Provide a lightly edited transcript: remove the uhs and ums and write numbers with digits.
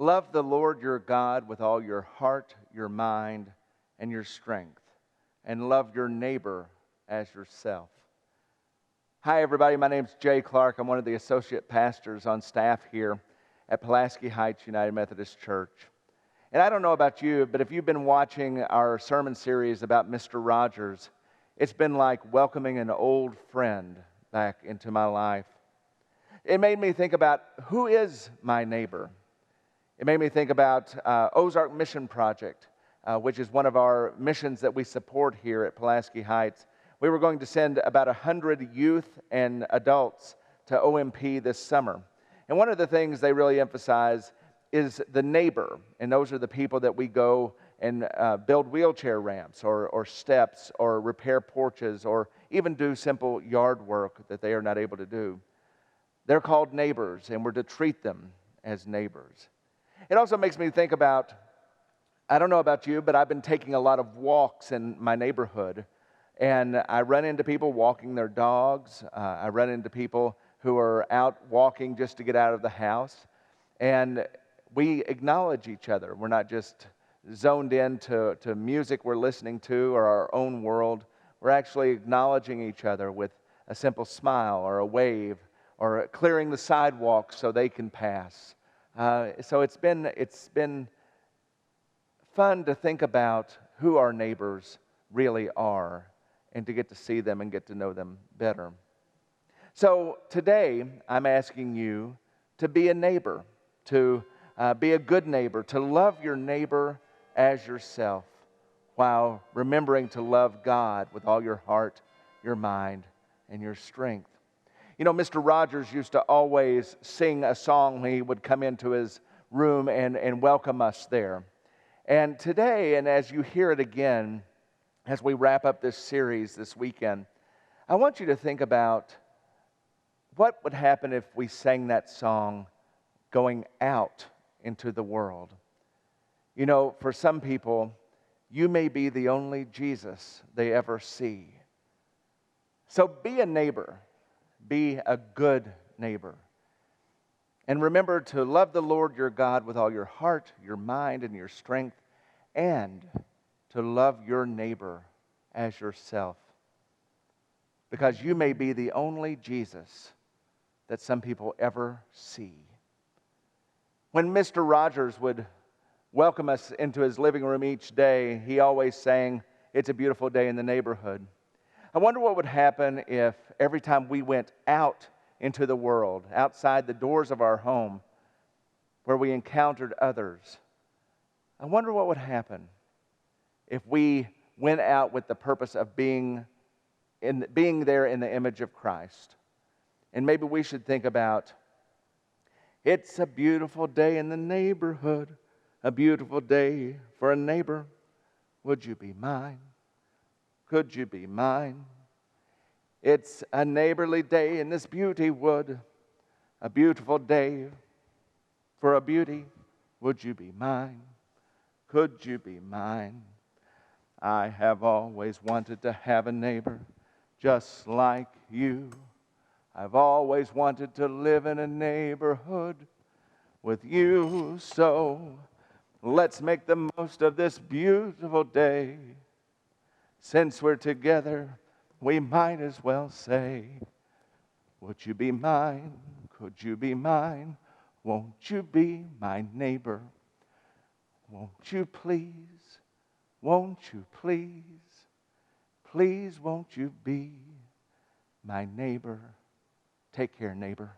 Love the Lord your God with all your heart, your mind, and your strength, and love your neighbor as yourself. Hi, everybody. My name's Jay Clark. I'm one of the associate pastors on staff here at Pulaski Heights United Methodist Church. And I don't know about you, but if you've been watching our sermon series about Mr. Rogers, it's been like welcoming an old friend back into my life. It made me think about who is my neighbor. It made me think about Ozark Mission Project, which is one of our missions that we support here at Pulaski Heights. We were going to send about 100 youth and adults to OMP this summer. And one of the things they really emphasize is the neighbor. And those are the people that we go and build wheelchair ramps or steps or repair porches or even do simple yard work that they are not able to do. They're called neighbors, and we're to treat them as neighbors. It also makes me think about, I don't know about you, but I've been taking a lot of walks in my neighborhood, and I run into people walking their dogs. I run into people who are out walking just to get out of the house, and we acknowledge each other. We're not just zoned in to music we're listening to or our own world. We're actually acknowledging each other with a simple smile or a wave or clearing the sidewalk so they can pass. So it's been fun to think about who our neighbors really are and to get to see them and get to know them better. So today I'm asking you to be a neighbor, to be a good neighbor, to love your neighbor as yourself while remembering to love God with all your heart, your mind, and your strength. You know, Mr. Rogers used to always sing a song when he would come into his room and welcome us there. And today, and as you hear it again, as we wrap up this series this weekend, I want you to think about what would happen if we sang that song going out into the world. You know, for some people, you may be the only Jesus they ever see. So be a neighbor. Be a good neighbor. And remember to love the Lord your God with all your heart, your mind, and your strength, and to love your neighbor as yourself. Because you may be the only Jesus that some people ever see. When Mr. Rogers would welcome us into his living room each day, he always sang, "It's a beautiful day in the neighborhood." I wonder what would happen if every time we went out into the world, outside the doors of our home, where we encountered others, I wonder what would happen if we went out with the purpose of being there in the image of Christ. And maybe we should think about, it's a beautiful day in the neighborhood, a beautiful day for a neighbor. Would you be mine? Could you be mine? It's a neighborly day in this beauty wood, a beautiful day for a beauty. Would you be mine? Could you be mine? I have always wanted to have a neighbor just like you. I've always wanted to live in a neighborhood with you. So let's make the most of this beautiful day. Since we're together, we might as well say, would you be mine? Could you be mine? Won't you be my neighbor? Won't you please? Won't you please? Please won't you be my neighbor? Take care, neighbor.